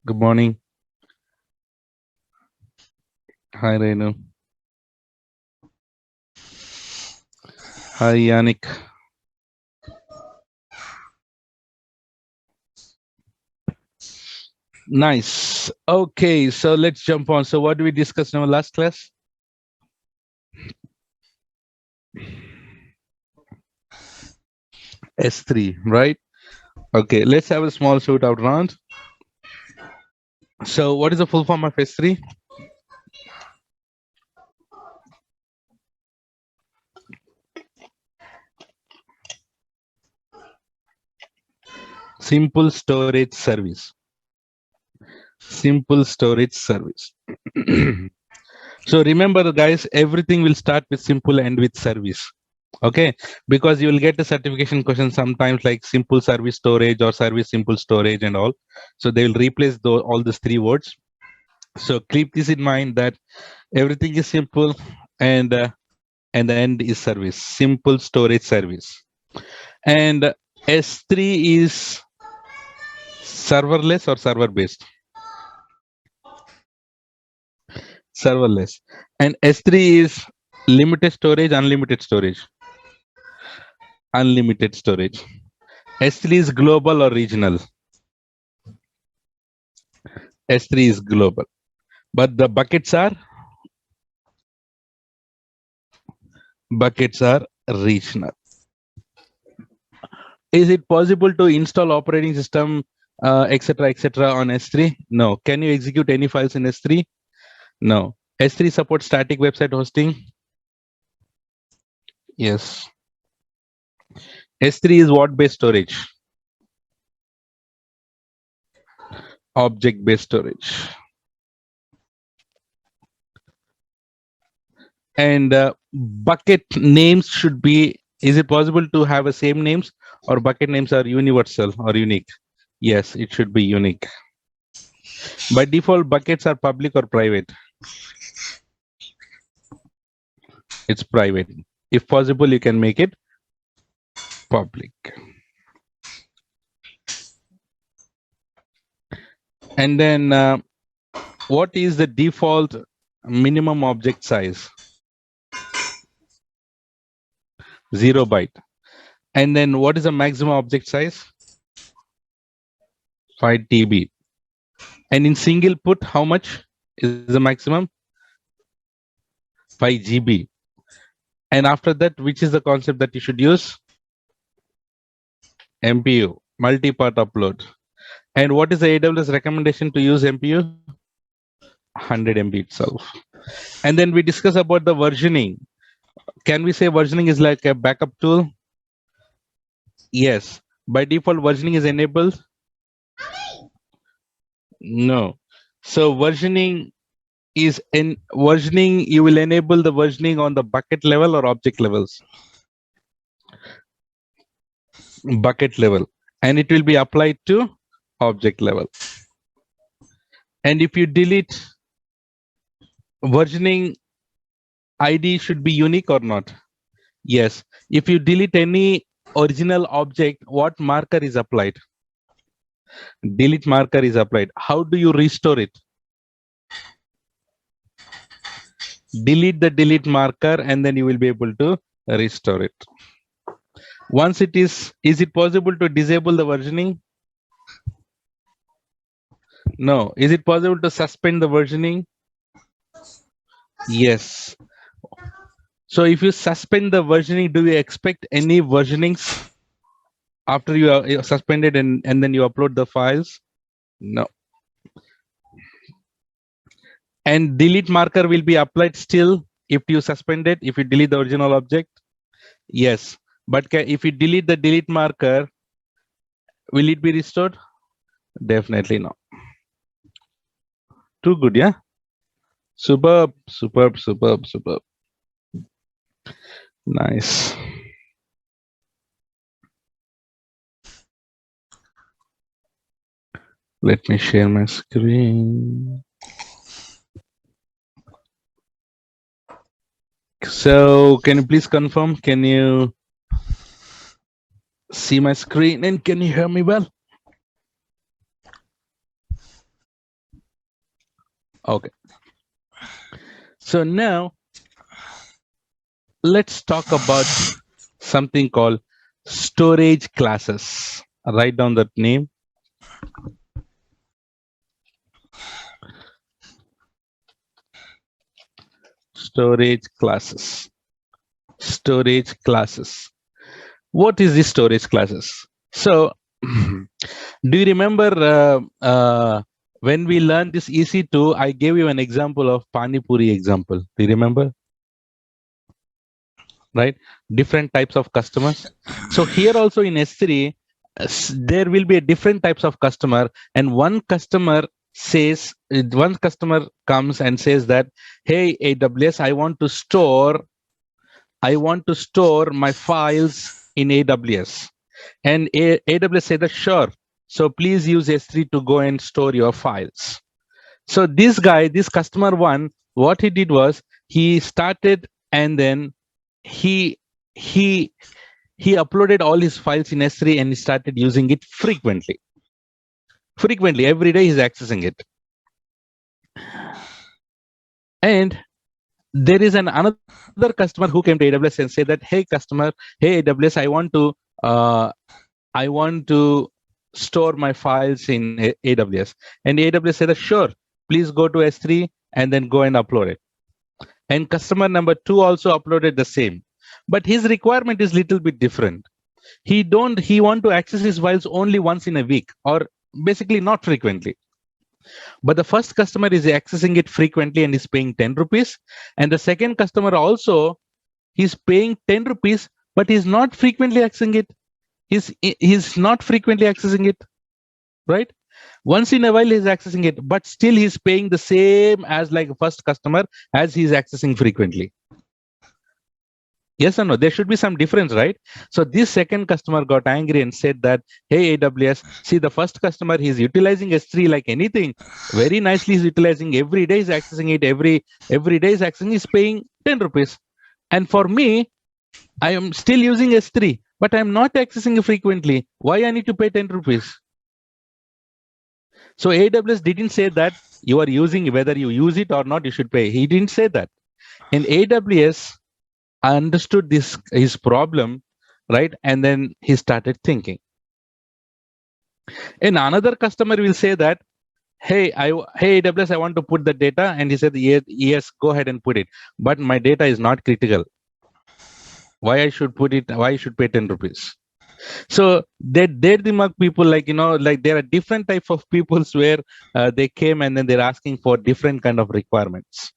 Good morning. Hi, Renu. Hi, Yannick. Nice. Okay, so let's jump on. So what did we discuss in our last class? S3, right? Okay, let's have a small shootout round. So what is the full form of S3? Simple storage service. Simple storage service. So remember, guys, everything will start with simple and with service. Okay, because you will get a certification question sometimes like simple service storage or service simple storage and all. So they will replace all these three words. So keep this in mind that everything is simple and the end is service. Simple storage service. And S3 is serverless or server based? Serverless. And S3 is limited storage, unlimited storage. Unlimited storage. S3 is global or regional? S3 is global. But the buckets are regional. Is it possible to install operating system, etc., on S3? No. Can you execute any files in S3? No. S3 supports static website hosting? Yes. S3 is what based storage? Object based storage. And bucket names should be, is it possible to have a same names or bucket names are universal or unique? Yes, it should be unique. By default, buckets are public or private? It's private. If possible, you can make it public. And then what is the default minimum object size? 0 byte. And then what is the maximum object size? 5 TB. And in single put, how much is the maximum? 5 GB. And after that, which is the concept that you should use? MPU, multi-part upload. And what is the AWS recommendation to use MPU? 100 MB itself. And then we discuss about the versioning. Can we say versioning is like a backup tool? Yes. By default, versioning is enabled? No. So versioning is in versioning, you will enable the versioning on the bucket level or object levels? Bucket level. And it will be applied to object level. And if you delete, versioning ID should be unique or not? Yes. If you delete any original object, what marker is applied? Delete marker is applied. How do you restore it? Delete the delete marker and then you will be able to restore it. Once it is it possible to disable the versioning? No. Is it possible to suspend the versioning? Yes. So if you suspend the versioning, do you expect any versionings after you are suspended and then you upload the files? No. And delete marker will be applied still if you suspend it, if you delete the original object? Yes. But if you delete the delete marker, will it be restored? Definitely not. Too good, yeah? Superb, superb, superb, superb. Nice. Let me share my screen. So can you please confirm? Can you see my screen and can you hear me well? Okay. So now let's talk about something called storage classes. Write down that name. Storage classes. Storage classes. What is this storage classes? So, do you remember when we learned this EC2, I gave you an example of Pani Puri example. Do you remember? Right? Different types of customers. So here also in S3, there will be a different types of customer, and one customer comes and says that, hey, AWS, I want to store my files in AWS. And AWS said that sure. So please use S3 to go and store your files. So this customer one, what he did was he started, and then he uploaded all his files in S3 and he started using it frequently. Frequently, every day he's accessing it. And there is another customer who came to AWS and said that, hey customer, hey AWS, I want to store my files in AWS. And AWS said that sure, please go to S3 and then go and upload it. And customer number 2 also uploaded the same, but his requirement is little bit different. He want to access his files only once in a week, or basically not frequently. But the first customer is accessing it frequently and is paying 10 rupees. And the second customer also, he's paying 10 rupees, but he's not frequently accessing it. He's not frequently accessing it, right? Once in a while he's accessing it, but still he's paying the same as like first customer as he's accessing frequently. Yes or no? There should be some difference, right? So this second customer got angry and said that, hey, AWS, see the first customer, he's utilizing S3 like anything. Very nicely he's utilizing, every day he's accessing it, every day he's accessing, he's paying 10 rupees. And for me, I am still using S3, but I'm not accessing it frequently. Why I need to pay 10 rupees? So AWS didn't say that you are using, whether you use it or not, you should pay. He didn't say that. And AWS understood his problem, right? And then he started thinking. And another customer will say that, hey AWS, I want to put the data. And he said, yes, go ahead and put it. But my data is not critical. Why I should put it? Why I should pay 10 rupees? So their Dimag people, like, like there are different types of peoples where they came and then they're asking for different kind of requirements.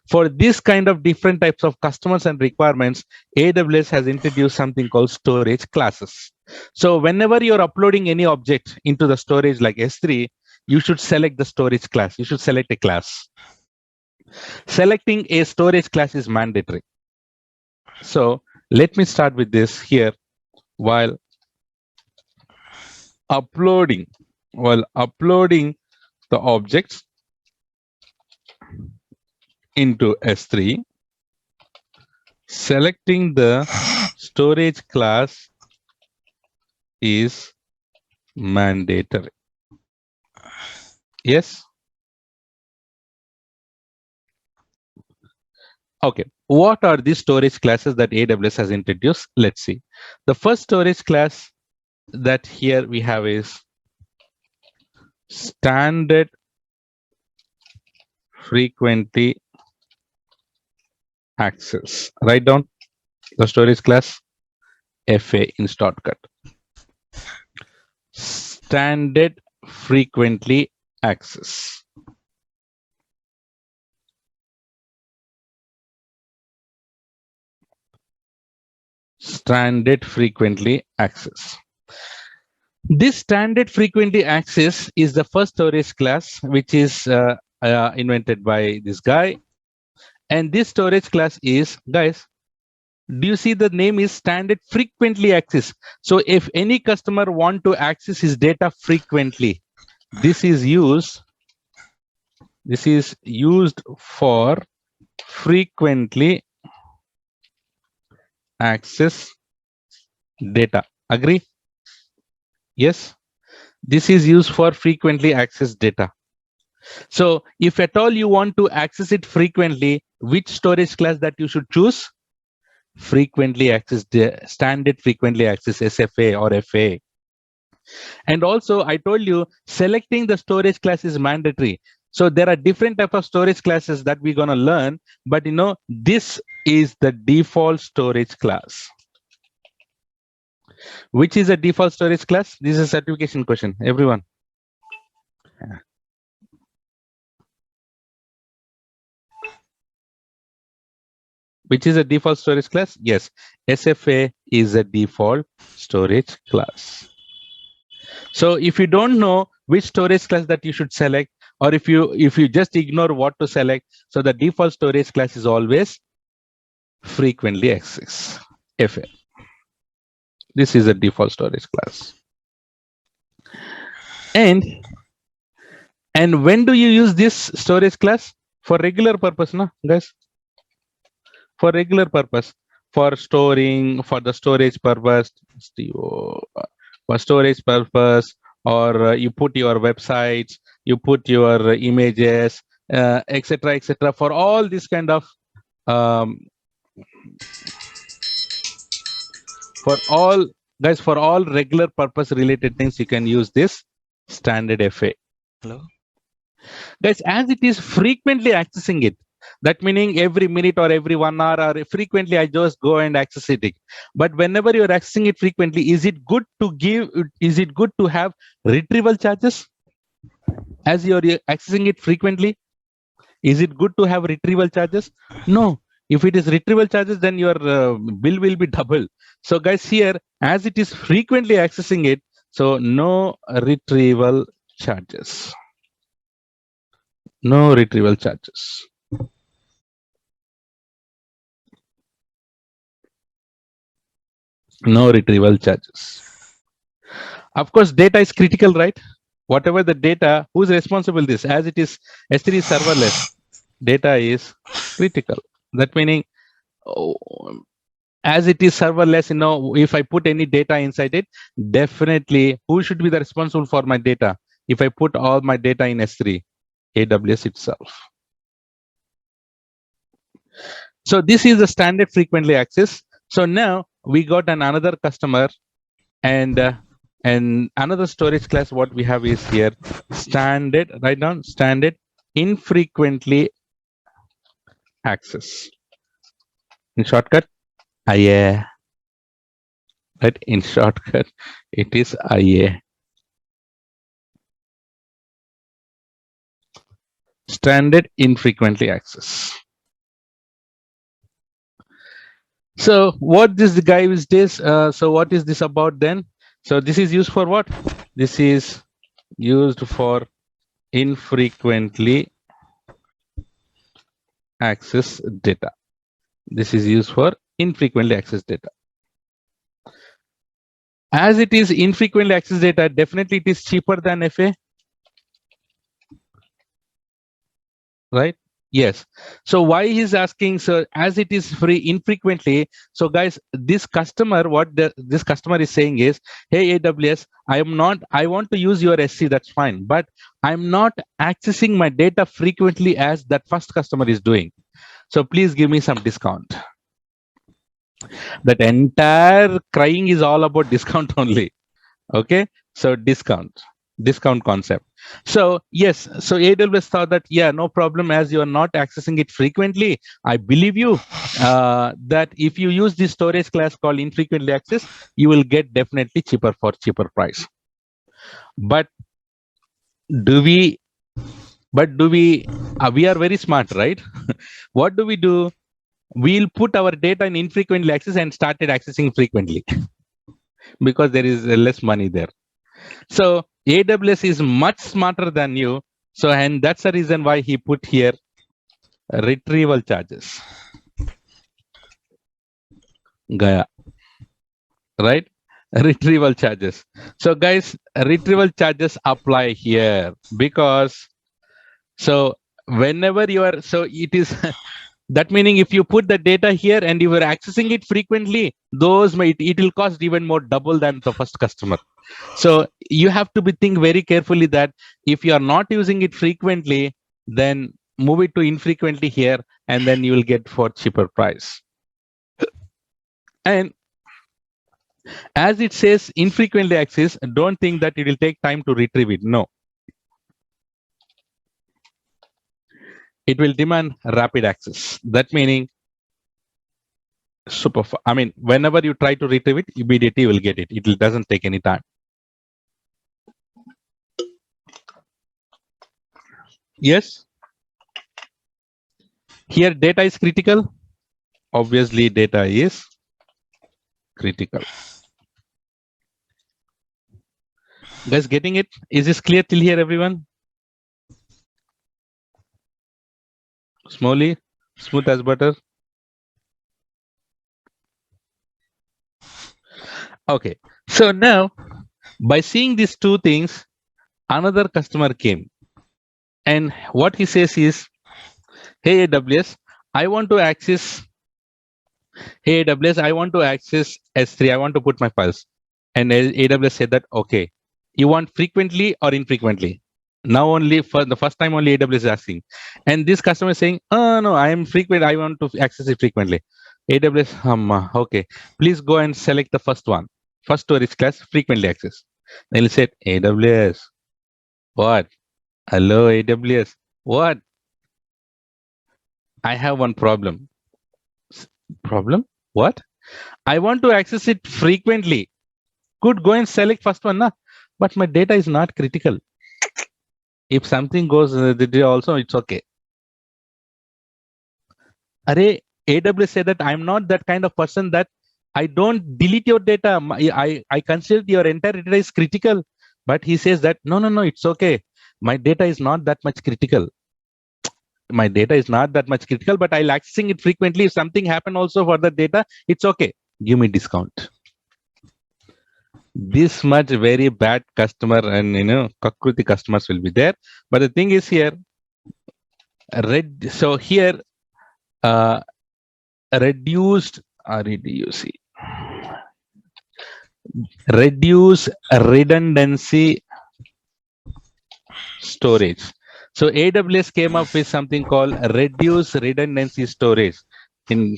For this kind of different types of customers and requirements, AWS has introduced something called storage classes. So whenever you're uploading any object into the storage like S3, you should select the storage class. You should select a class. Selecting a storage class is mandatory. So let me start with this here. While uploading the objects into S3, selecting the storage class is mandatory. Yes? Okay. What are these storage classes that AWS has introduced? Let's see. The first storage class that here we have is standard frequently access. Write down the storage class FA in shortcut. Standard frequently access. Standard frequently access. This standard frequently access is the first storage class, which is invented by this guy. And this storage class is, guys, do you see the name is standard frequently access? So if any customer want to access his data frequently, this is used for frequently access data. Agree? Yes, this is used for frequently access data. So if at all you want to access it frequently, which storage class that you should choose? Frequently access, the standard frequently access, SFA or FA. And also I told you selecting the storage class is mandatory. So there are different type of storage classes that we're going to learn, but this is the default storage class. Which is a default storage class? This is a certification question, everyone. Which is a default storage class? Yes, SFA is a default storage class. So if you don't know which storage class that you should select, or if you just ignore what to select, so the default storage class is always frequently access, FA. This is a default storage class. And when do you use this storage class? For regular purpose, no, guys? For regular purpose, for storing, for the storage purpose, for storage purpose, or you put your websites, you put your images, etc., etc. For all this kind of for all regular purpose related things, you can use this standard FA. Hello, Guys, as it is frequently accessing it, that meaning every minute or every 1 hour or frequently, I just go and access it. But whenever you're accessing it frequently, is it good to have retrieval charges? As you're accessing it frequently, is it good to have retrieval charges? No. If it is retrieval charges, then your bill will be double. So guys, here, as it is frequently accessing it, so no retrieval charges. No retrieval charges. No retrieval charges. Of course, data is critical, right? Whatever the data, who's responsible this? As it is S3 serverless, data is critical. That meaning, as it is serverless, if I put any data inside it, definitely who should be the responsible for my data? If I put all my data in S3, AWS itself. So this is the standard frequently access. So now we got another customer, and another storage class. What we have is here standard. Write down standard infrequently access. In shortcut, IA. Right? In shortcut, it is IA. Standard infrequently access. So what this guy is this? So what is this about then? So this is used for what? This is used for infrequently access data. This is used for infrequently access data. As it is infrequently access data, definitely it is cheaper than FA. Right? Yes. So why he's asking, so as it is free infrequently, so guys, this customer, this customer is saying is, hey AWS, I want to use your SC, that's fine, but I'm not accessing my data frequently as that first customer is doing. So please give me some discount. That entire crying is all about discount only. Okay. So discount concept. So yes, so AWS thought that, yeah, no problem, as you are not accessing it frequently, I believe you that if you use this storage class called infrequently access, you will get definitely cheaper price. But we are very smart, right? What do? We'll put our data in infrequently access and started accessing frequently because there is less money there. So AWS is much smarter than you. So, and that's the reason why he put here retrieval charges. Gaya. Right? Retrieval charges. So guys, retrieval charges apply here because, so whenever you are, so it is That meaning if you put the data here and you were accessing it frequently, it will cost even more double than the first customer. So you have to be think very carefully that if you are not using it frequently, then move it to infrequently here, and then you will get for cheaper price. And as it says infrequently access, don't think that it will take time to retrieve it. No, it will demand rapid access. That meaning whenever you try to retrieve it, immediately you will get it. It doesn't take any time. Yes. Here data is critical. Obviously data is critical. Guys, getting it? Is this clear till here, everyone? Smoothly, smooth as butter. Okay, so now by seeing these two things, another customer came, and what he says is, hey AWS, I want to access S3. I want to put my files. And AWS said that, okay, you want frequently or infrequently? Now only for the first time only AWS is asking. And this customer is saying, oh no, I am frequent. I want to access it frequently. AWS, okay, please go and select the first one. First storage class, frequently access. Then he said, AWS, what? Hello, AWS, what? I have one problem. Problem? What? I want to access it frequently. Could go and select first one, na? But my data is not critical. If something goes also, it's okay. Array, AWS said that I'm not that kind of person that I don't delete your data. I consider your entire data is critical. But he says that, no, it's okay. My data is not that much critical. My data is not that much critical, but I'll accessing it frequently. If something happen also for the data, it's okay. Give me discount. This much very bad customer and kakruti customers will be there. But the thing is here, so here reduce redundancy storage. So AWS came up with something called reduce redundancy storage in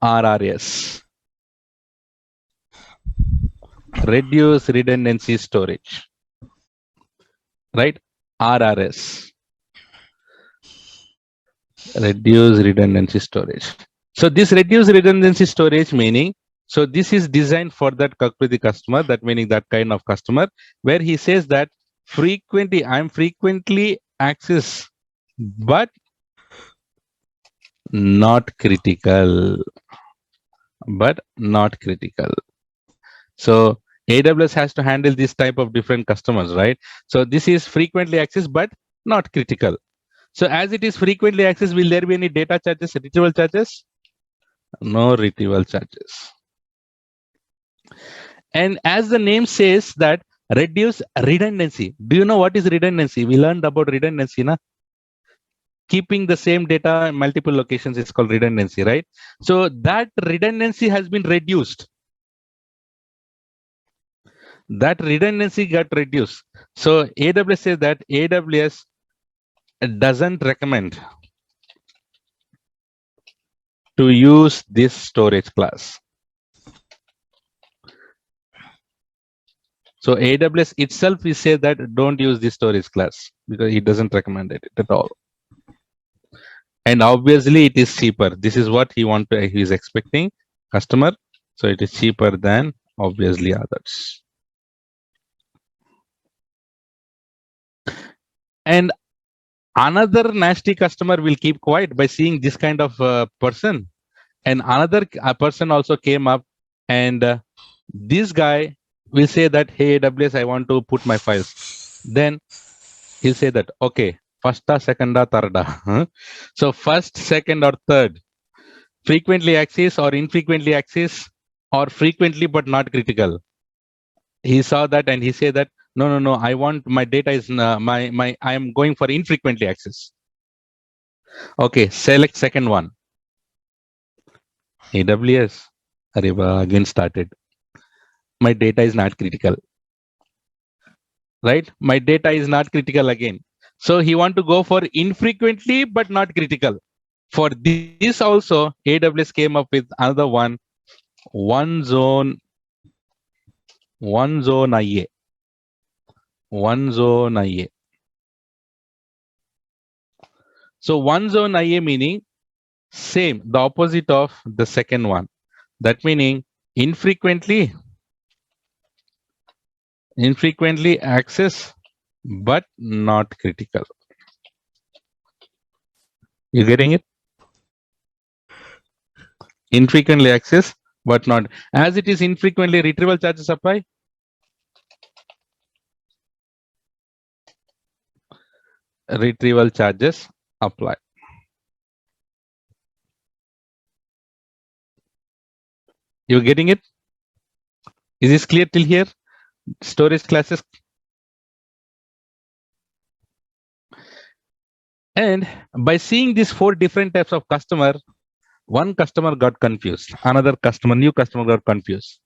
RRS. Reduce redundancy storage, right? RRS. Reduce redundancy storage. So this reduce redundancy storage meaning, so this is designed for that Kakruti customer, that meaning that kind of customer, where he says that I'm frequently access, but not critical. So AWS has to handle this type of different customers, right? So this is frequently accessed, but not critical. So as it is frequently accessed, will there be any data charges, retrieval charges? No retrieval charges. And as the name says that reduce redundancy. Do you know what is redundancy? We learned about redundancy, na? Keeping the same data in multiple locations is called redundancy, right? So that redundancy has been reduced. That redundancy got reduced. So AWS says that AWS doesn't recommend to use this storage class. So AWS itself is say that don't use this storage class because it doesn't recommend it at all. And obviously it is cheaper. This is what he is expecting customer. So it is cheaper than obviously others. And another nasty customer will keep quiet by seeing this kind of person. And another person also came up, and this guy will say that, hey AWS, I want to put my files. Then he'll say that, okay, firsta, second, third. So first, second, or third, frequently access or infrequently access, or frequently but not critical. He saw that and he said that, no, I want my data is I am going for infrequently access. Okay, select second one. AWS. Areba again started. My data is not critical, right? My data is not critical again. So he want to go for infrequently but not critical. For this also, AWS came up with another one zone, one zone IA, one zone IA. So one zone IA meaning same, the opposite of the second one. That meaning infrequently access but not critical. You getting it? Infrequently access but not. As it is infrequently, retrieval charges apply. Retrieval charges apply. You getting it? Is this clear till here? Storage classes. And by seeing these 4 different types of customer, one customer got confused, another customer, new customer got confused,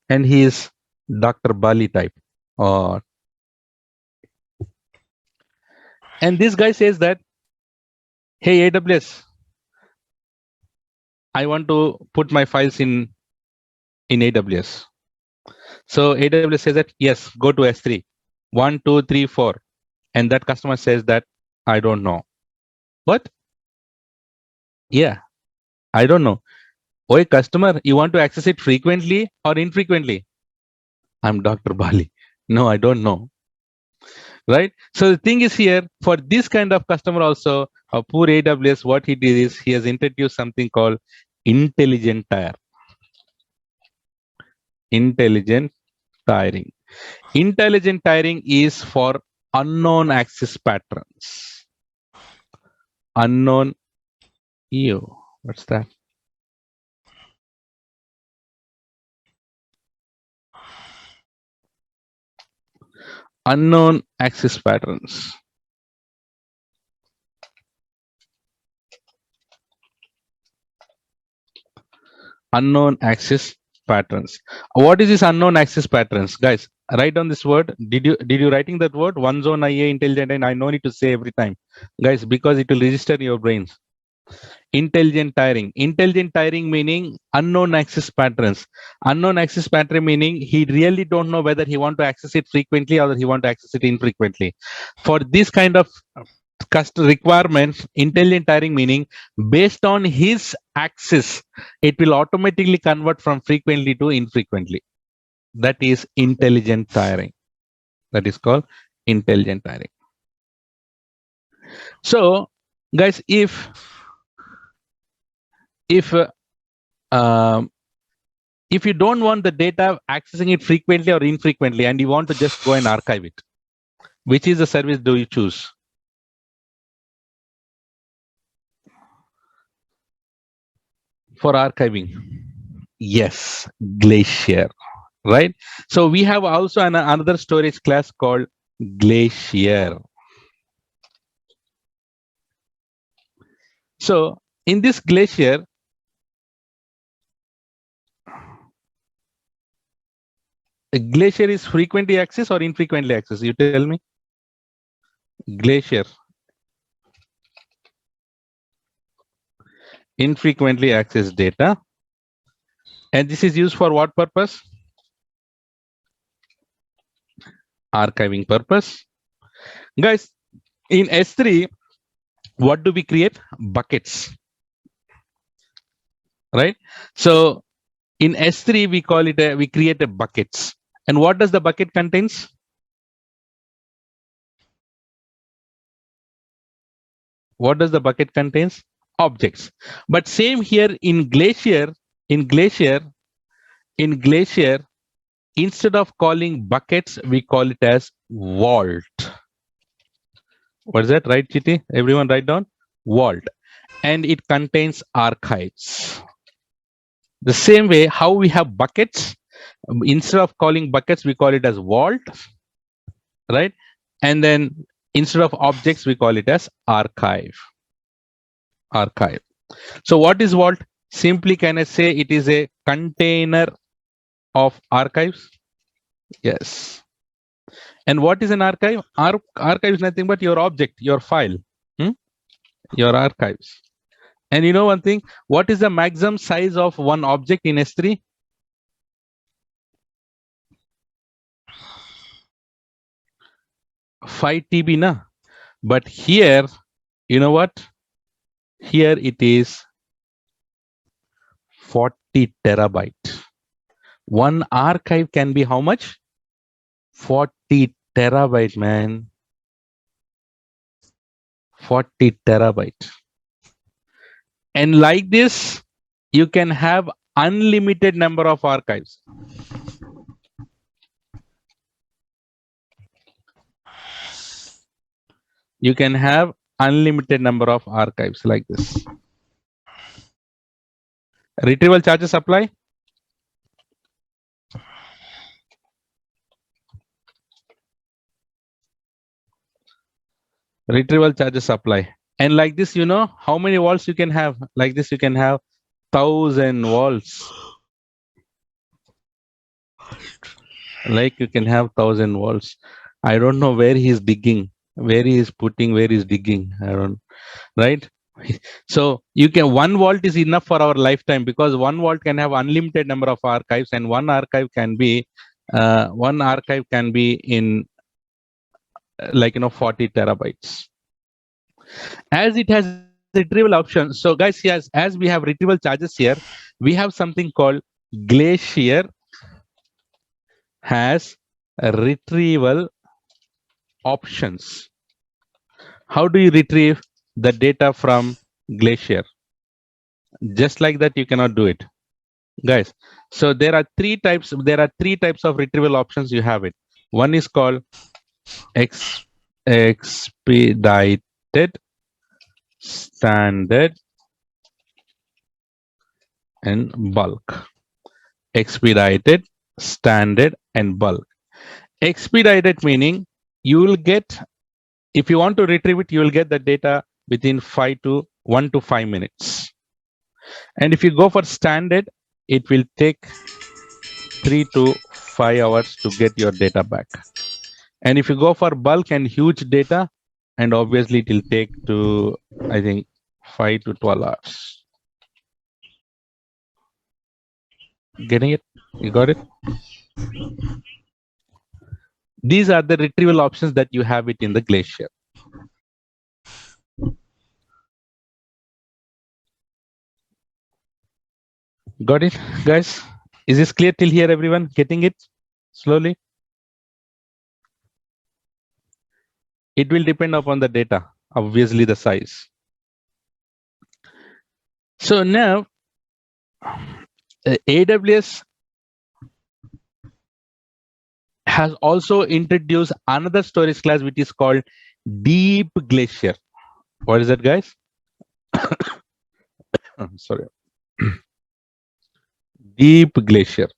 and he is Dr. Bali type. Or and this guy says that, hey AWS, I want to put my files in AWS. So AWS says that yes, go to S3, 1, 2, 3, 4, and that customer says that I don't know. What? Yeah, I don't know. Oi, customer, you want to access it frequently or infrequently? I'm Dr. Bali. No, I don't know. Right? So the thing is here, for this kind of customer also, poor AWS, what he did is he has introduced something called intelligent tier. Intelligent tiering. Intelligent tiering is for unknown access patterns. Unknown. Ew, what's that? Unknown access patterns. Unknown access patterns. What is this unknown access patterns, guys? Write down this word. Did you writing that word? One zone IA intelligent, and I no need to say every time, guys, because it will register in your brains. Intelligent tiering. Intelligent tiering meaning unknown access patterns. Unknown access pattern meaning he really don't know whether he want to access it frequently or he want to access it infrequently. For this kind of requirements, intelligent tiering meaning based on his access, it will automatically convert from frequently to infrequently. That is intelligent tiering. That is called intelligent tiering. So, guys, if you don't want the data accessing it frequently or infrequently, and you want to just go and archive it, which is the service do you choose? For archiving? Yes, Glacier, right? So we have also another storage class called Glacier. So in this Glacier, Glacier is frequently accessed or infrequently accessed? You tell me. Glacier. Infrequently accessed data. And this is used for what purpose? Archiving purpose. Guys, in S3, what do we create? Buckets. Right? So in S3, we call it we create a buckets. And what does the bucket contains? What does the bucket contains? Objects. But same here in Glacier, instead of calling buckets, we call it as vault. What is that? Right, Chiti? Everyone write down vault. And it contains archives. The same way how we have buckets, instead of calling buckets, we call it as vault, right? And then instead of objects, we call it as archive. Archive. So what is vault? Simply can I say it is a container of archives? Yes. And what is an archive? Archive is nothing but your object, your file, hmm? Your archives. And you know one thing, what is the maximum size of one object in S3? 5 TB, na? But here, you know what? Here it is 40 terabyte. One archive can be how much? 40 terabyte, man. 40 terabyte. And like this, you can have unlimited number of archives. You can have unlimited number of archives like this. Retrieval charges apply. Retrieval charges apply. And like this, you know how many volts you can have? Like this, you can have 1000 volts. Like you can have 1000 volts. I don't know where he's digging, where he is putting, where he's digging. I don't, right? So you can 1 volt is enough for our lifetime because 1 volt can have unlimited number of archives, and one archive can be in like 40 terabytes. As it has retrieval option, so guys, yes, as we have retrieval charges here, we have something called Glacier has retrieval options. How do you retrieve the data from Glacier? Just like that, you cannot do it, guys. So there are three types of retrieval options. You have it. One is called expedited, standard, and bulk. Expedited, standard, and bulk. Expedited meaning you will get, if you want to retrieve it, you will get the data within 1 to 5 minutes. And if you go for standard, it will take 3 to 5 hours to get your data back. And if you go for bulk and huge data, and obviously it will take to, I think, 5 to 12 hours. Getting it? You got it? These are the retrieval options that you have it in the Glacier. Got it, guys? Is this clear till here, everyone? Getting it slowly? It will depend upon the data, obviously the size. So now, AWS has also introduced another storage class which is called Deep Glacier. What is that, guys? Sorry. Deep Glacier.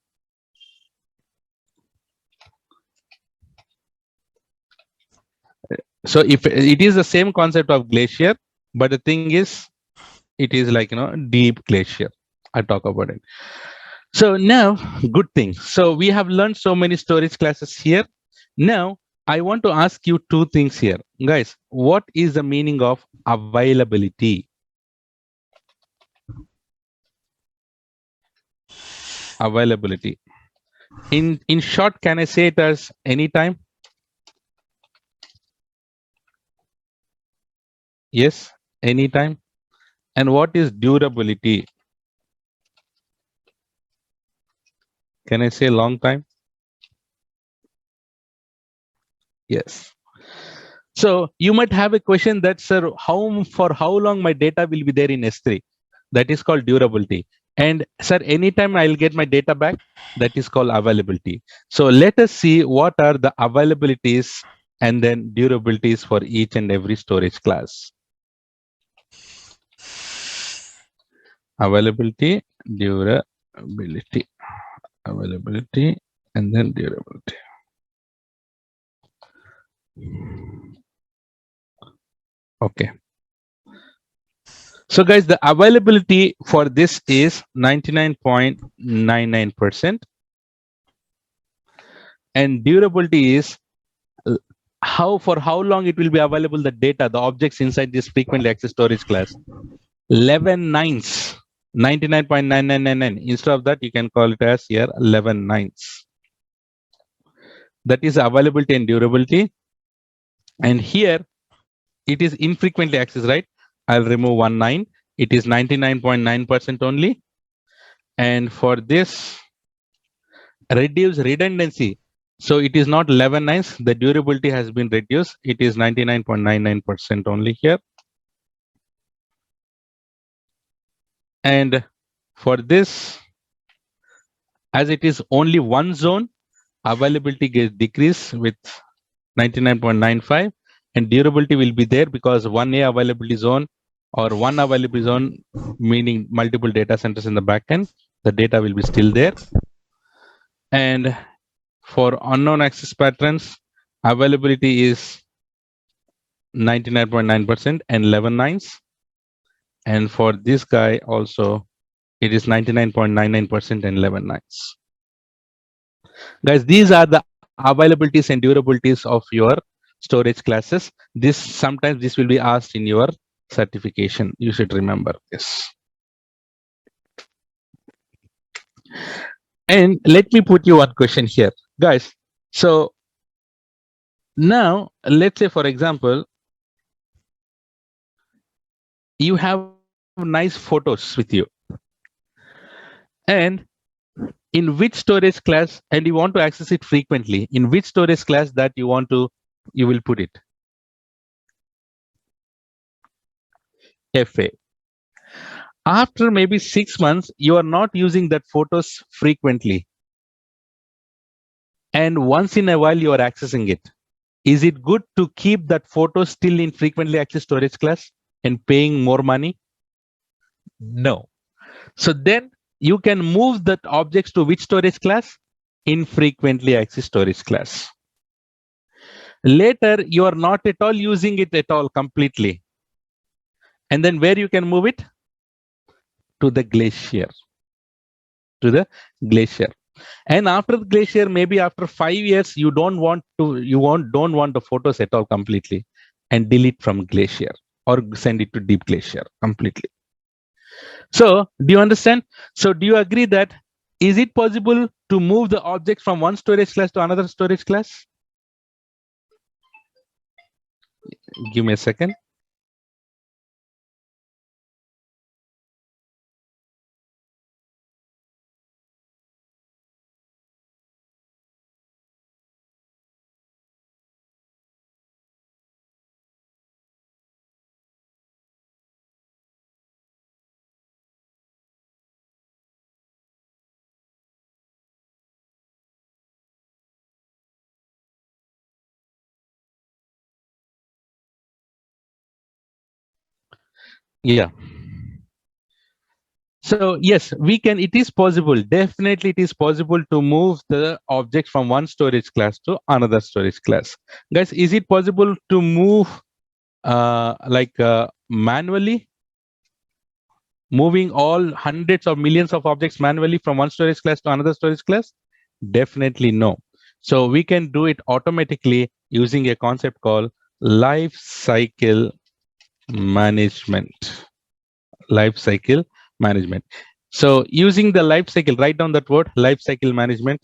So if it is the same concept of Glacier, but the thing is, it is like Deep Glacier. I talk about it. So now, good thing. So we have learned so many storage classes here. Now I want to ask you two things here, guys. What is the meaning of availability? Availability. In short, can I say it as anytime? Yes, anytime. And what is durability? Can I say long time? Yes. So you might have a question that, sir, for how long my data will be there in S3? That is called durability. And sir, anytime I'll get my data back, that is called availability. So let us see what are the availabilities and then durabilities for each and every storage class. Availability, durability, availability, and then durability. Okay. So So guys, the availability for this is 99.99%, and durability is for how long it will be available, the data, the objects inside this frequently accessed storage class. 11 nines, 99.9999. Instead of that, you can call it as here 11 nines. That is availability and durability. And here it is infrequently accessed, right? I'll remove 19. It is 99.9% only. And for this, reduce redundancy. So it is not 11 nines. The durability has been reduced. It is 99.99% only here. And for this, as it is only one zone, availability gets decreased with 99.95, and durability will be there because 1A availability zone or one availability zone, meaning multiple data centers in the backend, the data will be still there. And for unknown access patterns, availability is 99.9% and 11 nines. And for this guy also, it is 99.99% and 11 nines. Guys, these are the availabilities and durabilities of your storage classes. Sometimes this will be asked in your certification. You should remember this. And let me put you one question here, guys. So now let's say, for example, you have nice photos with you, and in which storage class, and you want to access it frequently, in which storage class that you will put it? FA. After maybe 6 months, you are not using that photos frequently, and once in a while you are accessing it. Is it good to keep that photo still in frequently accessed storage class and paying more money? No. So then you can move that objects to which storage class? Infrequently accessed storage class. Later, you are not at all using it at all completely. And then where you can move it? To the Glacier. To the Glacier. And after the Glacier, maybe after 5 years, you don't want the photos at all completely, and delete from Glacier or send it to Deep Glacier completely. So do you understand? So do you agree that is it possible to move the object from one storage class to another storage class? Give me a second. Yeah. So yes, we can. It is possible. Definitely, it is possible to move the object from one storage class to another storage class. Guys, is it possible to move manually, moving all hundreds of millions of objects manually from one storage class to another storage class? Definitely no. So we can do it automatically using a concept called life cycle management. Life cycle management. So using the life cycle, write down that word, life cycle management.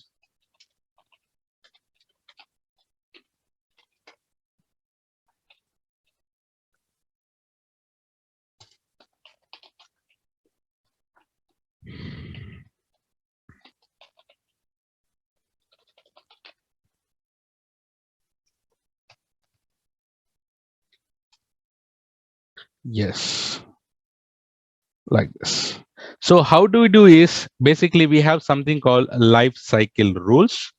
Yes, like this. So how do we do is basically we have something called life cycle rules.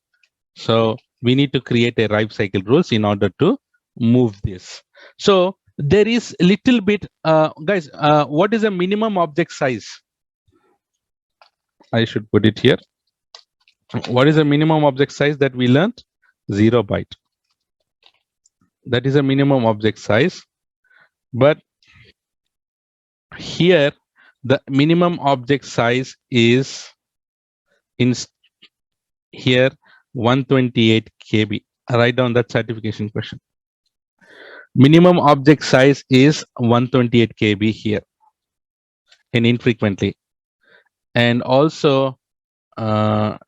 So we need to create a life cycle rules in order to move this. So there is a little bit, guys, what is the minimum object size? I should put it here. What is the minimum object size that we learned? 0 byte. That is a minimum object size. But Here, the minimum object size is in here 128 KB. Write down that certification question. Minimum object size is 128 KB here in infrequently. And also uh,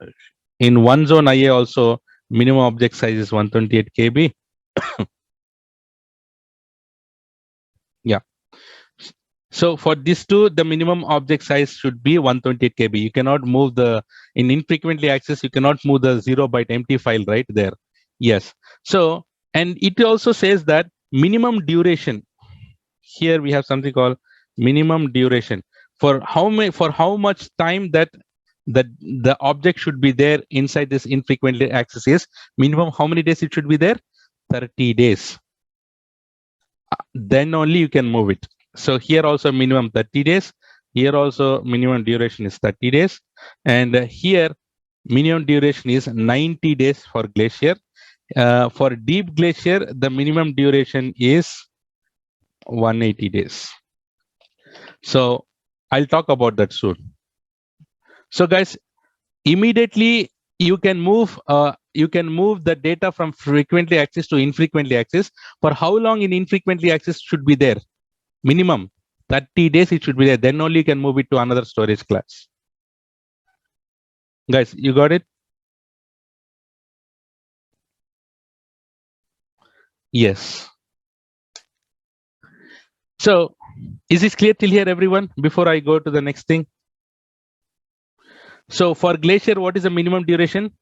in one zone IA also minimum object size is 128 KB. Yeah. So for these two, the minimum object size should be 128 KB. You cannot move in infrequently access, you cannot move the 0 byte empty file right there. Yes. So, and it also says that minimum duration. Here we have something called minimum duration. For how much time that the object should be there inside this infrequently access is minimum how many days it should be there? 30 days. Then only you can move it. So here also minimum 30 days. Here also minimum duration is 30 days. And here minimum duration is 90 days for Glacier. For deep Glacier, the minimum duration is 180 days. So I'll talk about that soon. So guys, immediately you can move the data from frequently access to infrequently access. For how long in infrequently access should be there? Minimum 30 days it should be there. Then only you can move it to another storage class. Guys, you got it? Yes. So is this clear till here, everyone? Before I go to the next thing. So for Glacier, what is the minimum duration?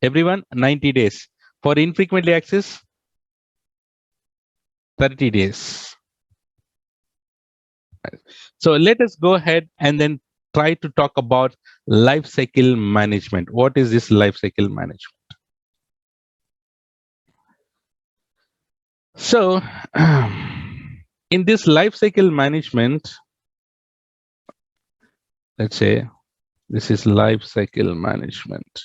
Everyone, 90 days. For infrequently access, 30 days. So let us go ahead and then try to talk about life cycle management. What is this life cycle management? So in this life cycle management, let's say this is life cycle management.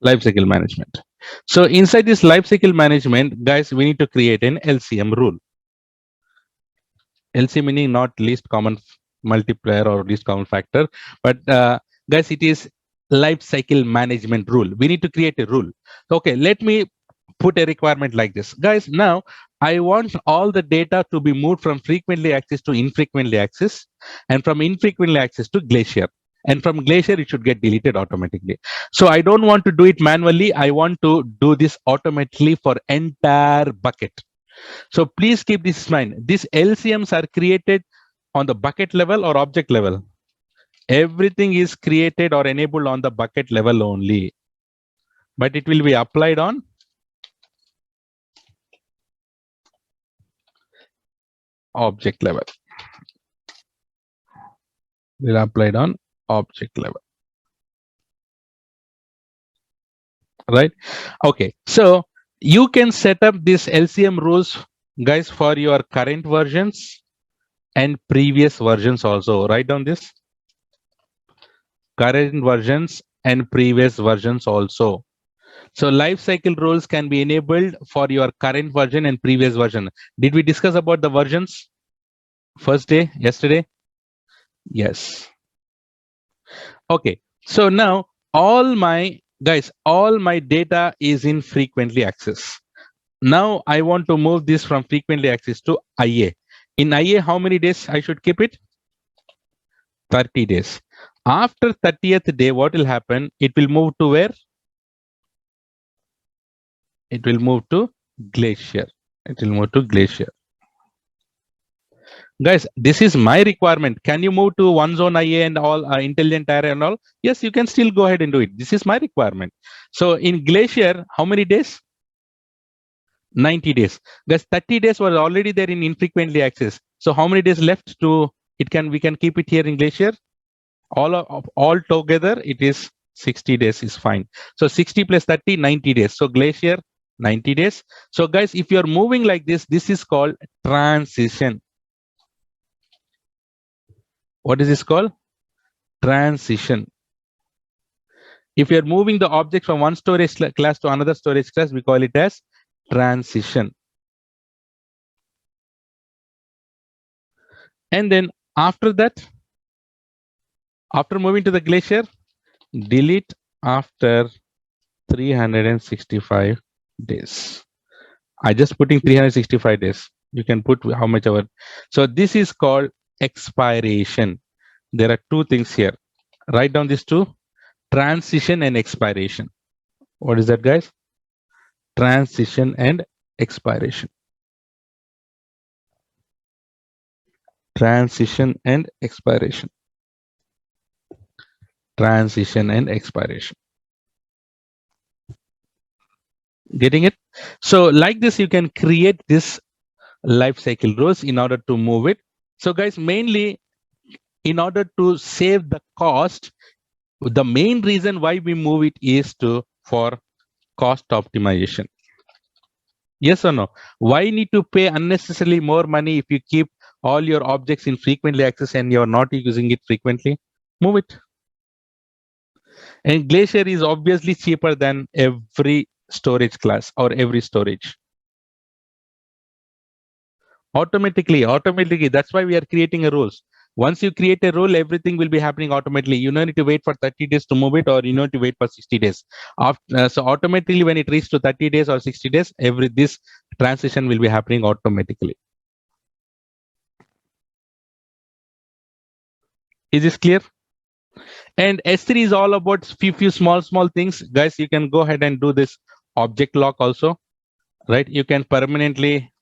Life cycle management. So inside this life cycle management, guys, we need to create an LCM rule. LCM meaning not least common multiplier or least common factor, but guys, it is life cycle management rule. We need to create a rule. Okay, let me put a requirement like this. Guys, now I want all the data to be moved from frequently access to infrequently access and from infrequently access to Glacier. And from Glacier, it should get deleted automatically. So I don't want to do it manually. I want to do this automatically for entire bucket. So please keep this in mind. These LCMs are created on the bucket level or object level. Everything is created or enabled on the bucket level only, but it will be applied on object level. Will applied on object level. Right? Okay. So you can set up this LCM rules, guys, for your current versions and previous versions also. Write down this. Current versions and previous versions also. So life cycle rules can be enabled for your current version and previous version. Did we discuss about the versions first day, yesterday? Yes. Okay. So now all my data is in frequently access. Now I want to move this from frequently access to IA. In IA, how many days I should keep it? 30 days. After 30th day, what will happen? It will move to where? It will move to Glacier. It will move to Glacier. Guys, this is my requirement. Can you move to one zone IA and all intelligent area and all? Yes, you can still go ahead and do it. This is my requirement. So in Glacier, how many days? 90 days. Guys, 30 days was already there in infrequently access. So how many days left to we can keep it here in Glacier? All together, it is 60 days is fine. So 60 plus 30, 90 days. So Glacier, 90 days. So guys, if you're moving like this is called transition. What is this called? Transition. If you're moving the object from one storage class to another storage class, we call it as transition. And then after that, after moving to the Glacier, delete after 365 days. I just putting 365 days. You can put how much ever. So this is called expiration. There are two things here. Write down these two: transition and expiration. What is that, guys? Transition and expiration. Transition and expiration. Transition and expiration. Getting it? So like this, you can create this life cycle rows in order to move it. So guys, mainly in order to save the cost, the main reason why we move it is for cost optimization. Yes or no? Why need to pay unnecessarily more money if you keep all your objects in frequently access and you're not using it frequently? Move it. And Glacier is obviously cheaper than every storage class or every storage. Automatically. That's why we are creating a rules. Once you create a rule, everything will be happening automatically. You don't need to wait for 30 days to move it, or you need to wait for 60 days. So automatically, when it reaches to 30 days or 60 days, this transition will be happening automatically. Is this clear? And S3 is all about few small things. Guys, you can go ahead and do this object lock also, right? You can permanently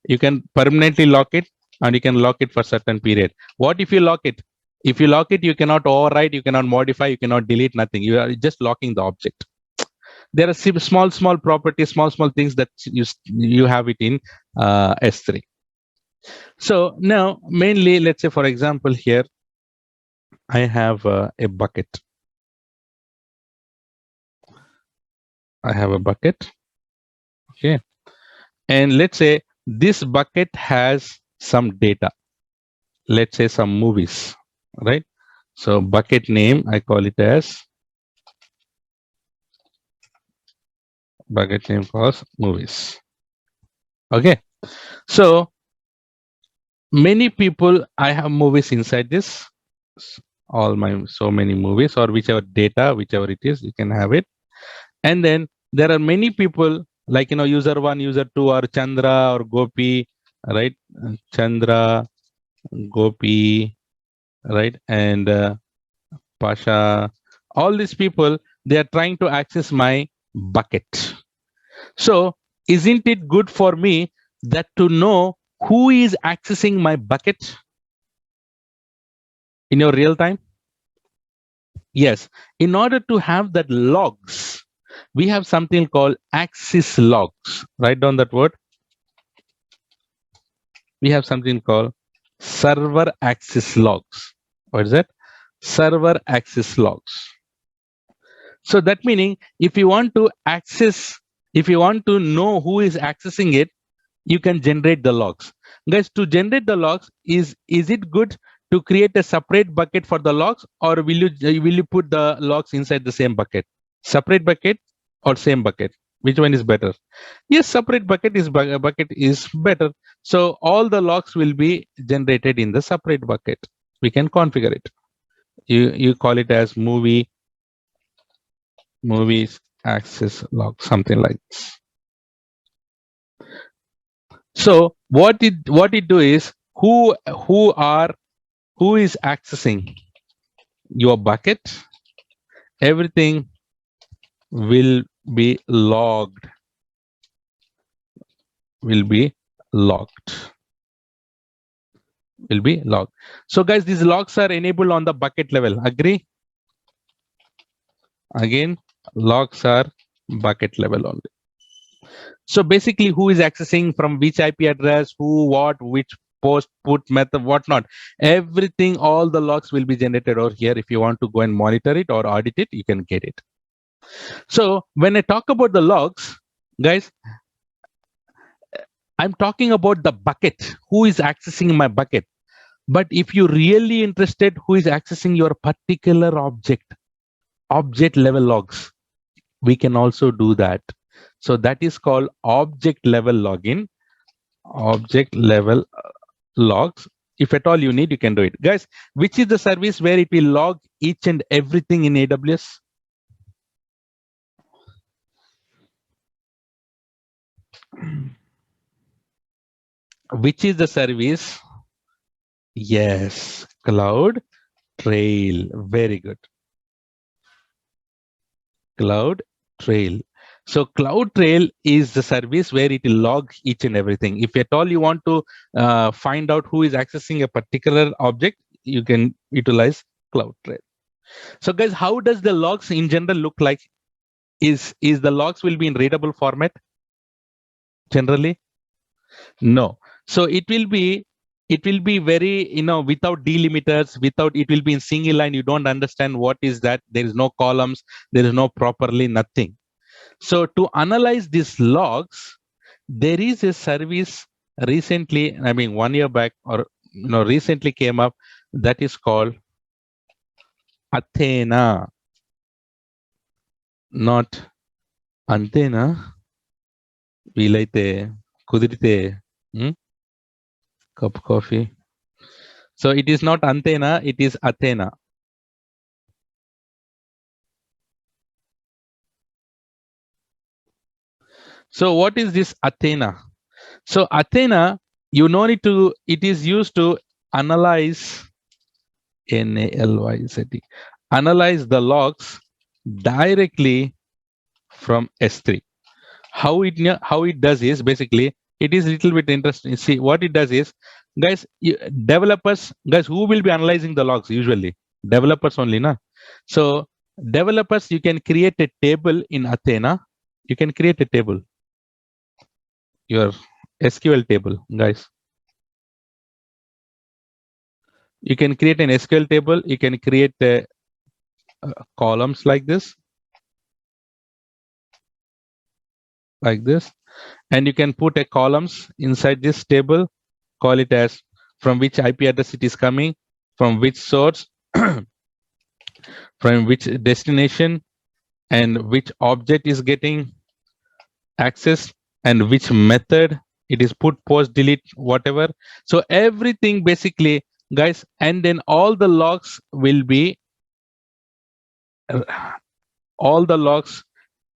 you can permanently lock it, and you can lock it for certain period. What if you lock it? If you lock it, you cannot override, you cannot modify, you cannot delete, nothing. You are just locking the object. There are small properties, small things that you have it in S3. So now, mainly, let's say, for example, here I have a bucket. I have a bucket. Okay. And let's say this bucket has some data. Let's say some movies, right? So bucket name, I call it as bucket name calls movies. Okay. So many people, I have movies inside this, all my so many movies, or whichever data, whichever it is, you can have it. And then there are many people like, user 1, user 2, or Chandra or Gopi, right? Chandra, Gopi, right? And Pasha, all these people, they are trying to access my bucket. So isn't it good for me that to know who is accessing my bucket in your real time? Yes. In order to have that logs, we have something called access logs. Write down that word. We have something called server access logs. What is that? Server access logs. So that meaning, if you want to access, if you want to know who is accessing it, you can generate the logs. Guys, to generate the logs, is it good to create a separate bucket for the logs, or will you put the logs inside the same bucket? Separate bucket or same bucket? Which one is better? Yes, separate bucket is better. So all the logs will be generated in the separate bucket. We can configure it. You call it as movies access log, something like this. So what it do is, who is accessing your bucket, everything will be logged. Will be logged. So guys, these logs are enabled on the bucket level. Agree? Again, logs are bucket level only. So basically, who is accessing from which IP address, who, what, which post, put method, whatnot, everything, all the logs will be generated over here. If you want to go and monitor it or audit it, you can get it. So when I talk about the logs, guys, I'm talking about the bucket. Who is accessing my bucket? But if you really interested who is accessing your particular object level logs, we can also do that. So that is called object level login, object level logs. If at all you need, you can do it. Guys, which is the service where it will log each and everything in AWS? Which is the service? Yes, Cloud Trail. Very good. Cloud Trail. So Cloud Trail is the service where it will log each and everything. If at all you want to find out who is accessing a particular object, you can utilize Cloud Trail. So guys, how does the logs in general look like? Is the logs will be in readable format generally? No. So it will be very, without delimiters, without, it will be in single line. You don't understand what is that. There is no columns, there is no properly nothing. So to analyze these logs, there is a service recently, I mean 1 year back, or recently came up, that is called Athena, not Antenna. Vilaite, Kudrite, cup of coffee. So it is not Antenna, it is Athena. So what is this Athena? So Athena, it is used to analyze, NALYZT, analyze the logs directly from S3. How it does is, basically, it is a little bit interesting. See, what it does is, guys, developers, guys, who will be analyzing the logs usually? Developers only, na? So developers, you can create a table in Athena. You can create a table, your SQL table, guys. You can create an SQL table. You can create columns like this, and you can put a columns inside this table. Call it as from which IP address it is coming, from which source, from which destination, and which object is getting access, and which method it is put, post, delete, whatever. So everything basically, guys, and then all the logs will be all the logs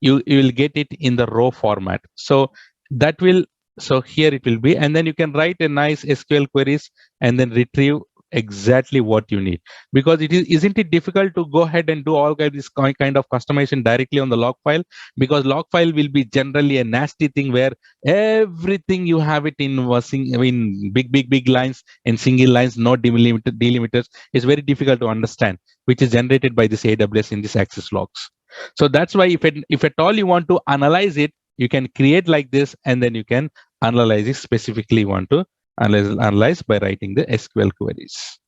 you will get it in the raw format. So that will, so here it will be, and then you can write a nice SQL queries and then retrieve exactly what you need. Because isn't it difficult to go ahead and do all this kind of customization directly on the log file? Because log file will be generally a nasty thing where everything you have it in big lines and single lines, no delimiters. It's very difficult to understand, which is generated by this AWS in this access logs. So that's why if at all you want to analyze it, you can create like this, and then you can analyze it specifically. You want to analyze by writing the SQL queries.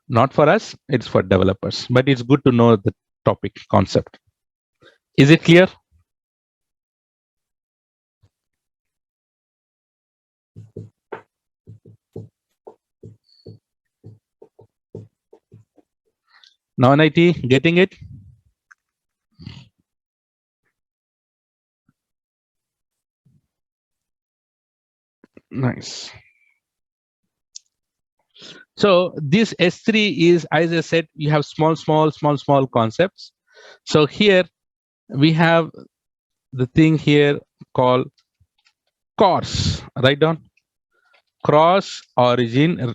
Not for us, it's for developers, but it's good to know the topic concept. Is it clear? Non-IT, getting it? Nice. So this S3 is, as I said, you have small concepts. So here we have the thing here called CORS. Write down cross origin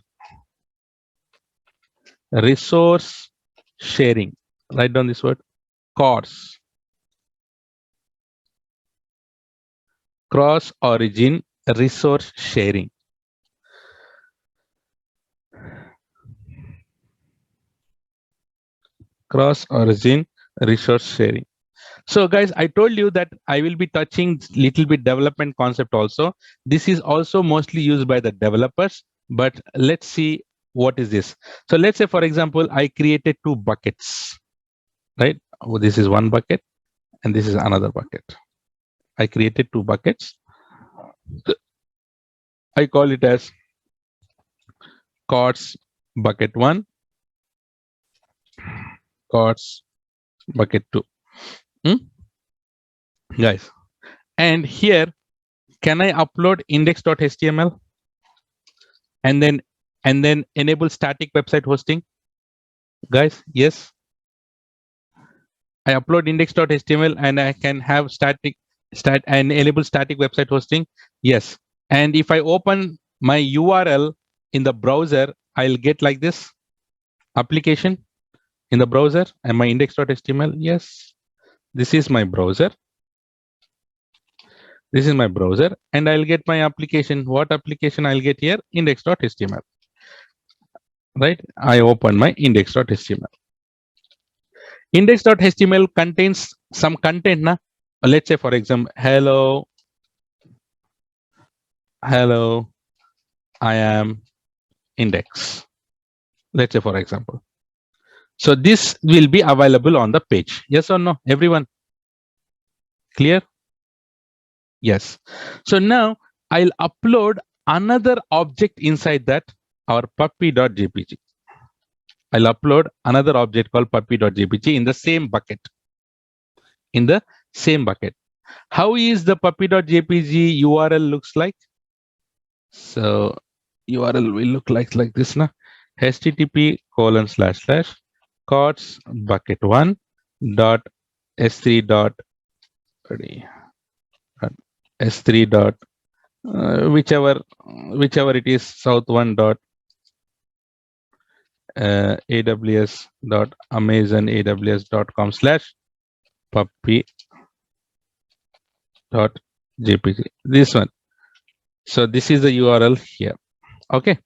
resource sharing. Write down this word, CORS. Cross origin resource sharing. Cross origin resource sharing. So guys, I told you that I will be touching little bit development concept also. This is also mostly used by the developers, but let's see what is this. So let's say, for example, I created two buckets, right? Oh, this is one bucket and this is another bucket. I created two buckets. I call it as course bucket 1, course bucket 2. Guys, and here can I upload index.html and then enable static website hosting? Guys, yes, I upload index.html and I can have and enable static website hosting. Yes, and if I open my URL in the browser, I'll get like this application in the browser and my index.html. Yes, this is my browser. This is my browser and I'll get my application. What application I'll get here? Index.html. Right? I open my index.html. Index.html contains some content. Let's say, for example, hello, I am index. Let's say, for example. So this will be available on the page. Yes or no? Everyone? Clear? Yes. So now I'll upload another object inside that, our puppy.jpg. I'll upload another object called puppy.jpg in the same bucket. In the same bucket. How is the puppy.jpg URL looks like? So URL will look like this now. http:// bucket1 dot s3 dot s3 dot whichever it is, south1 dot aws dot amazon aws.com / puppy dot jpg. This one. So this is the URL here. Okay.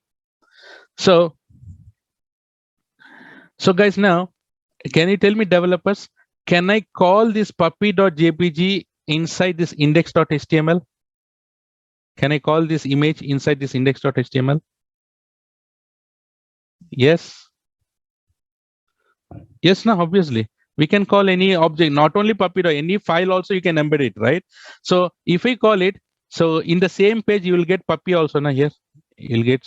So guys, now can you tell me, developers, can I call this puppy.jpg inside this index.html? Can I call this image inside this index.html? Yes. Yes, no, obviously. We can call any object, not only puppy, any file also you can embed it, right? So if we call it, so in the same page, you will get puppy also now here. You'll get,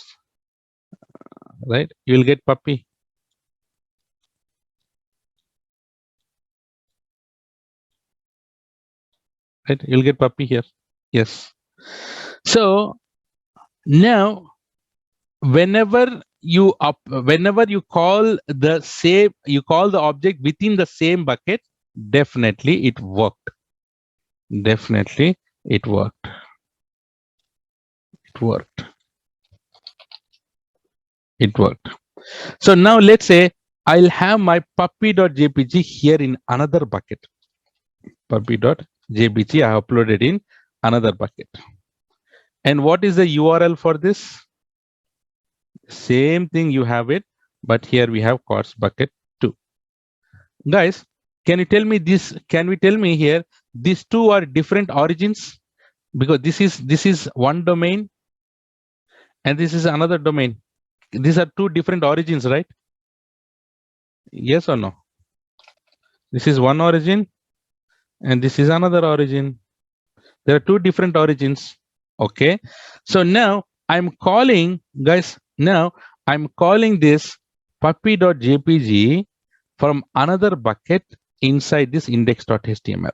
right? You will get puppy. Right? You'll get puppy here. Yes. So now, whenever you call the same, you call the object within the same bucket, definitely it worked. Definitely it worked. It worked. It worked. So now let's say I'll have my puppy.jpg here in another bucket. Puppy.jpg I uploaded in another bucket. And what is the URL for this? Same thing, you have it, but here we have course bucket 2. Guys, can you tell me this? Can we tell me here these two are different origins? Because this is one domain and this is another domain. These are two different origins, right? Yes or no? This is one origin and this is another origin. There are two different origins. Okay. So now I'm calling, guys, now I'm calling this puppy.jpg from another bucket inside this index.html.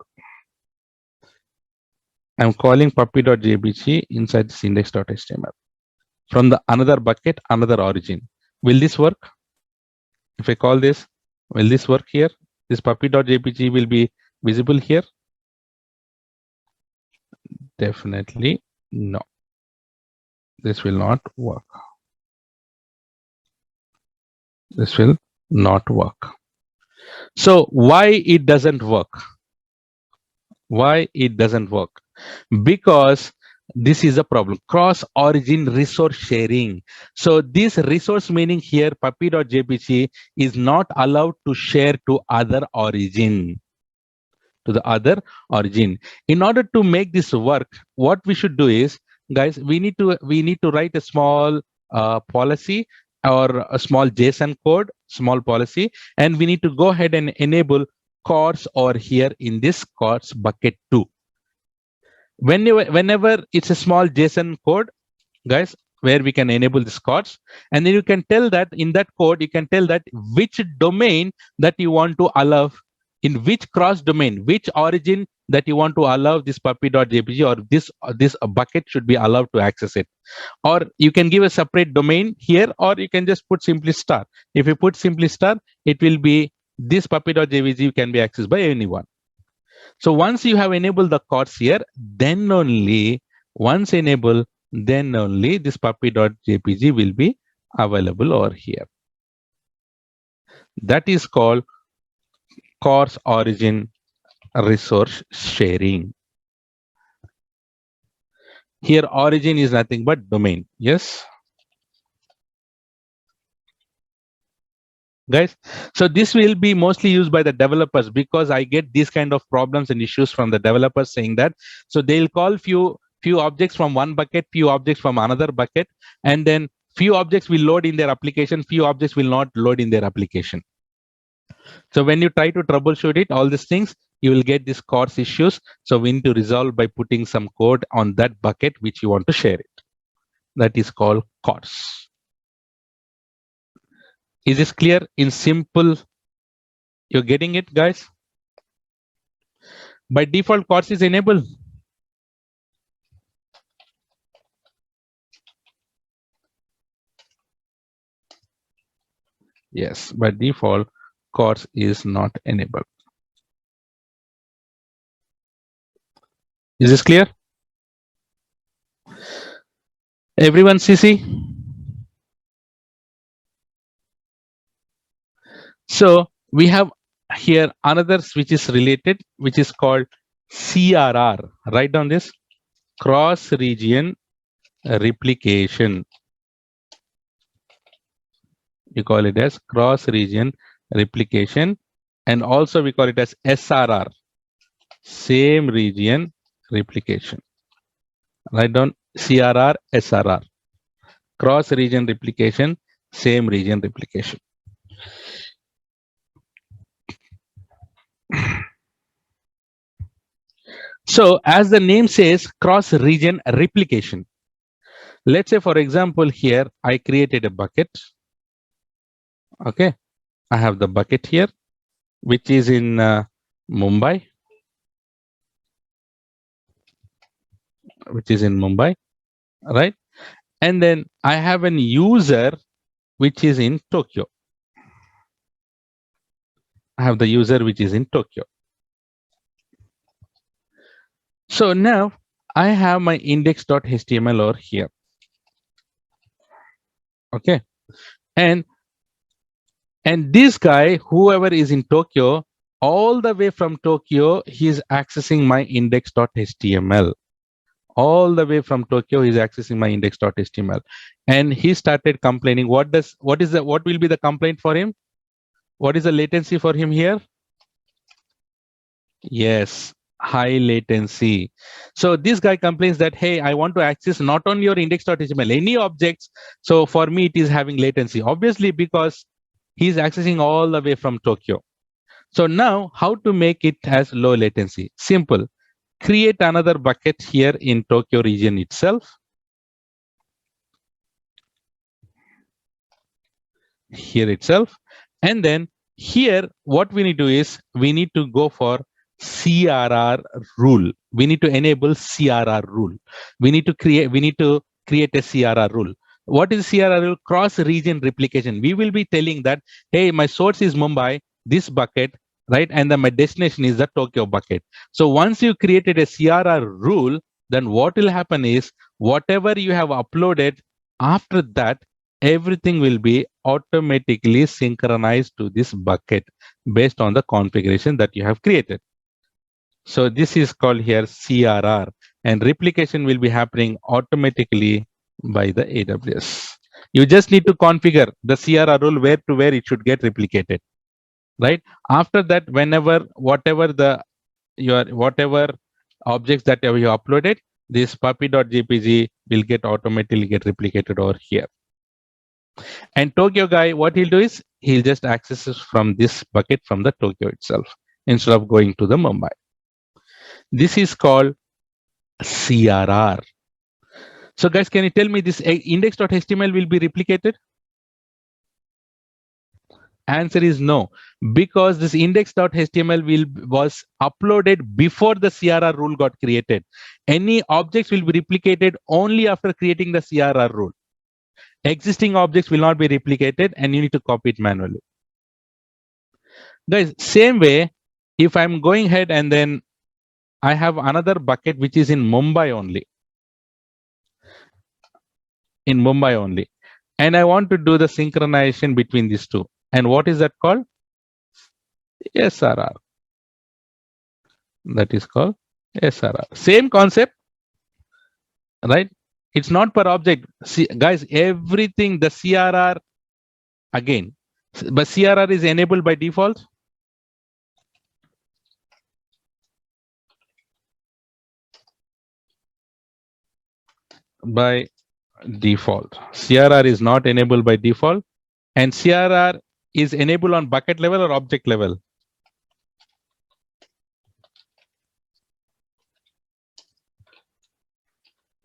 I'm calling puppy.jpg inside this index.html from the another bucket, another origin. Will this work? If I call this, will this work here? This puppy.jpg will be visible here? Definitely no. This will not work. This will not work. So why it doesn't work? Why it doesn't work? Because this is a problem, cross origin resource sharing. So this resource meaning here puppy.jpg is not allowed to share to other origin. To the other origin. In order to make this work, what we should do is, guys, we need to write a small policy or a small JSON code, small policy, and we need to go ahead and enable course or here in this course bucket 2. Whenever it's a small JSON code, guys, where we can enable this cards, and then you can tell that in that code you can tell that which domain that you want to allow, in which cross domain, which origin that you want to allow this puppy.jpg, or this bucket should be allowed to access it. Or you can give a separate domain here, or you can just put simply star. If you put simply star, it will be this puppy.jpg can be accessed by anyone. So once you have enabled the cards here, then only once enable, then only this puppy.jpg will be available over here. That is called course origin resource sharing. Here origin is nothing but domain. Yes, guys. So this will be mostly used by the developers, because I get these kind of problems and issues from the developers saying that. So they'll call few objects from one bucket, few objects from another bucket, and then few objects will load in their application, few objects will not load in their application. So when you try to troubleshoot it, all these things, you will get these course issues. So we need to resolve by putting some code on that bucket which you want to share it. That is called course. Is this clear in simple? You're getting it, guys? By default, course is enabled. Yes, by default, course is not enabled. Is this clear? Everyone CC? So we have here another which is related, which is called CRR. Write down this: cross region replication. We call it as cross region replication, and also we call it as SRR, same region replication. Write down CRR, SRR, cross region replication, same region replication. So as the name says, cross region replication. Let's say, for example, here I created a bucket. Okay, I have the bucket here, which is in Mumbai, right? And then I have an user which is in Tokyo. I have the user which is in Tokyo. So now I have my index.html over here. Okay, and this guy, whoever is in Tokyo, all the way from Tokyo, he's accessing my index.html. All the way from Tokyo, he's accessing my index.html, and he started complaining. What will be the complaint for him? What is the latency for him here? Yes, high latency. So this guy complains that, hey, I want to access not on your index.html, any objects. So for me, it is having latency, obviously, because he's accessing all the way from Tokyo. So now how to make it as low latency? Simple. Create another bucket here in Tokyo region itself. Here itself. And then here, what we need to do is we need to go for CRR rule. We need to enable CRR rule. We need to create a CRR rule. What is CRR rule? Cross region replication. We will be telling that, hey, my source is Mumbai, this bucket, right? And then my destination is the Tokyo bucket. So once you created a CRR rule, then what will happen is whatever you have uploaded after that, everything will be automatically synchronized to this bucket based on the configuration that you have created. So this is called here CRR, and replication will be happening automatically by the AWS. You just need to configure the CRR rule where to where it should get replicated, right? After that, whatever objects that you uploaded, this puppy.jpg will automatically get replicated over here. And Tokyo guy, what he'll do is he'll just access from this bucket from the Tokyo itself instead of going to the Mumbai. This is called CRR. So guys, can you tell me this index.html will be replicated? Answer is no, because this index.html was uploaded before the CRR rule got created. Any objects will be replicated only after creating the CRR rule. Existing objects will not be replicated, and you need to copy it manually. Guys, same way, if I'm going ahead and then I have another bucket which is in Mumbai only, and I want to do the synchronization between these two. And what is that called? SRR. That is called SRR. Same concept, right? It's not per object. See, guys, everything, the CRR again, but CRR is enabled by default. By default, CRR is not enabled by default, and CRR is enabled on bucket level or object level.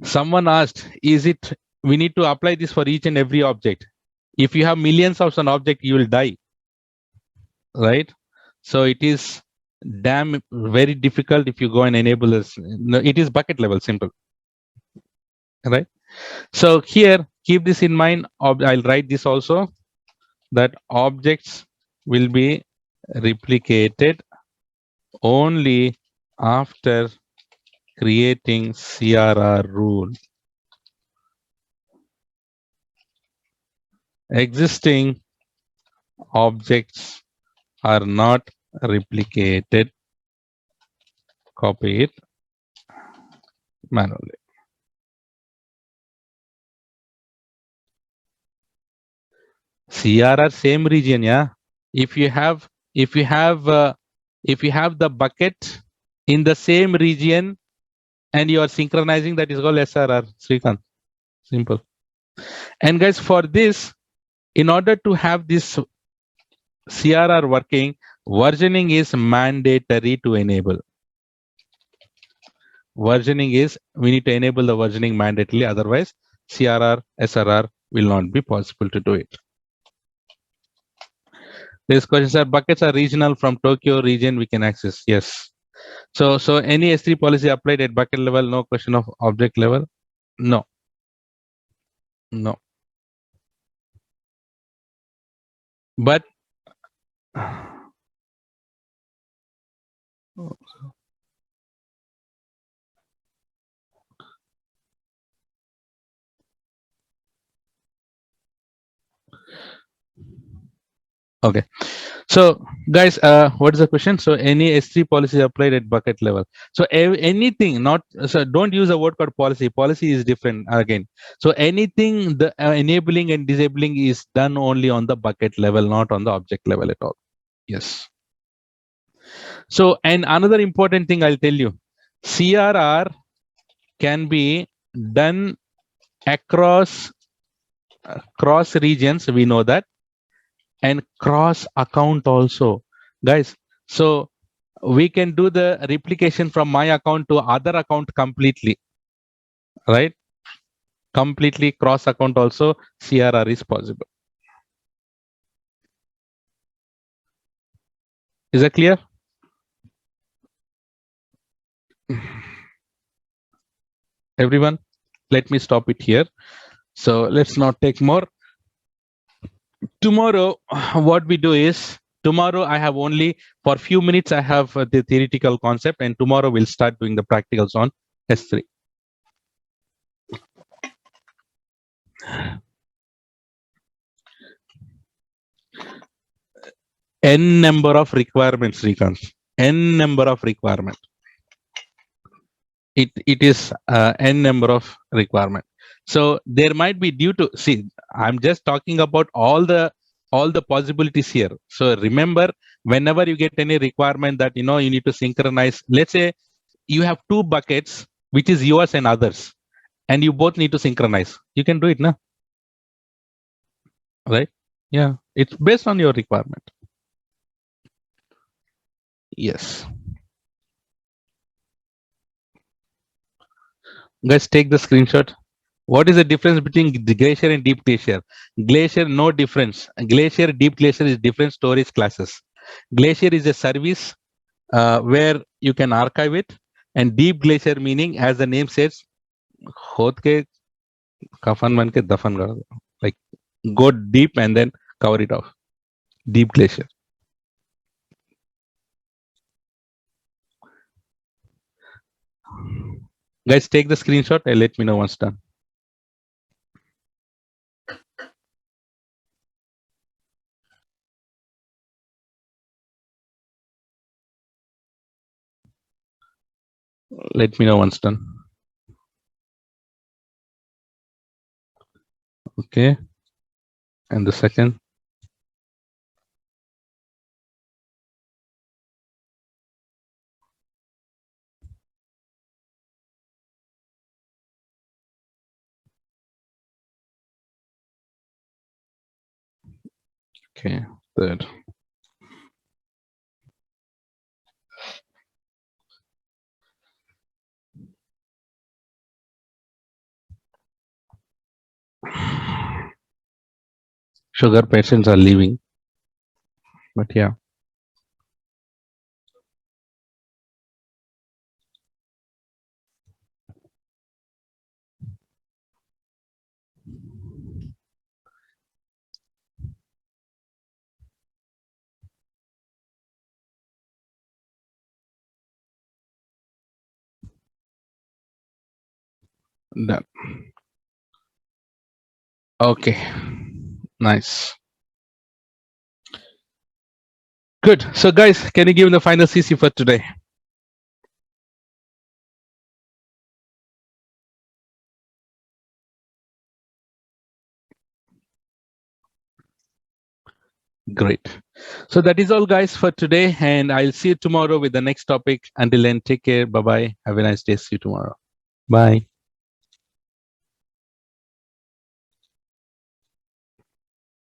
Someone asked, is it, we need to apply this for each and every object? If you have millions of an object, you will die, right? So it is damn very difficult if you go and enable this. No, it is bucket level, simple, right? So here, keep this in mind. I'll write this also, that objects will be replicated only after creating CRR rule. Existing objects are not replicated. Copy it manually. CRR same region, yeah. If you have the bucket in the same region and you are synchronizing, that is called SRR. Srikanth, simple. And guys, for this, in order to have this CRR working, versioning is mandatory to enable. Versioning is, we need to enable the versioning mandatorily, otherwise CRR, SRR will not be possible to do it. This question, sir, buckets are regional from Tokyo region we can access. Yes. So any S3 policy applied at bucket level, no question of object level? No. No. But okay. So guys, what is the question? So any S3 policy applied at bucket level. So anything, not, so don't use a word called policy. Policy is different again. So anything, the enabling and disabling is done only on the bucket level, not on the object level at all. Yes. So, and another important thing I'll tell you, CRR can be done across cross regions. We know that. And cross account also, guys. So we can do the replication from my account to other account completely, right? Completely cross account also, CRR is possible. Is that clear? Everyone, let me stop it here. So let's not take more. Tomorrow, what we do is, tomorrow I have only for few minutes I have the theoretical concept, and tomorrow we'll start doing the practicals on S3. N number of requirements, Srikanth. N number of requirement. It is N number of requirement. So there might be, due to, see, I'm just talking about all the possibilities here. So remember, whenever you get any requirement that you need to synchronize, let's say you have two buckets, which is yours and others, and you both need to synchronize. You can do it, na? Right? Yeah, it's based on your requirement. Yes. Guys, take the screenshot. What is the difference between the glacier and deep glacier? Glacier, no difference. Glacier, deep glacier is different storage classes. Glacier is a service where you can archive it, and deep glacier meaning, as the name says, khod ke kafan ban ke dafan kar do. Like go deep and then cover it off. Deep glacier. Guys, take the screenshot and let me know once done. Let me know once done. Okay. And the second. Okay. Third. Sugar patients are leaving. But yeah. Done. Okay. Nice. Good. So guys, can you give the final CC for today? Great. So that is all, guys, for today. And I'll see you tomorrow with the next topic. Until then, take care. Bye-bye. Have a nice day. See you tomorrow. Bye.